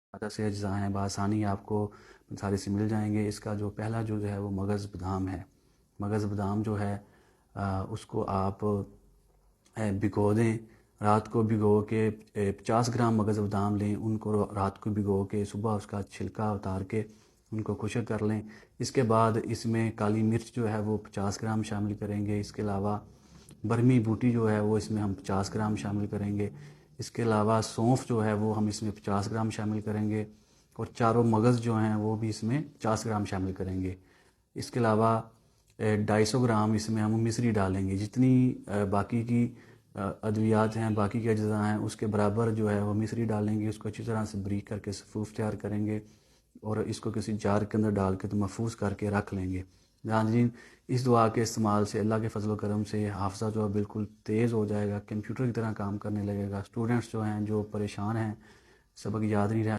ज़्यादा से अज्जा हैं बआसानी आपको सारे से मिल जाएंगे। इसका जो पहला जो है वो मगज़ बादाम है। मगज़ बादाम जो है उसको आप भिगो दें। रात को भिगो के 50 ग्राम मगज़ बादाम लें, उनको रात को भिगो के सुबह उसका छिलका उतार के उनको खुश्क कर लें। इसके बाद इसमें काली मिर्च जो है वो 50 ग्राम शामिल करेंगे। इसके अलावा बरमी बूटी जो है वो इसमें हम 50 ग्राम शामिल करेंगे। इसके अलावा सौंफ जो है वो हम इसमें 50 ग्राम शामिल करेंगे और चारों मगज़ जो हैं वो भी इसमें 50 ग्राम शामिल करेंगे। इसके अलावा 250 ग्राम इसमें हम मिश्री डालेंगे। जितनी बाकी की अद्वियात हैं, बाकी के अज्जा हैं, उसके बराबर जो है वो मिश्री डालेंगे। उसको अच्छी तरह से बारीक करके सफ़ूफ तैयार करेंगे और इसको किसी जार के अंदर डाल के तो महफूज करके रख लेंगे। नाज़रीन, इस दुआ के इस्तेमाल से अल्लाह के फजल करम से हाफ़ज़ा जो है बिल्कुल तेज़ हो जाएगा, कंप्यूटर की तरह काम करने लगेगा। स्टूडेंट्स जो हैं जो परेशान हैं, सबक याद नहीं रह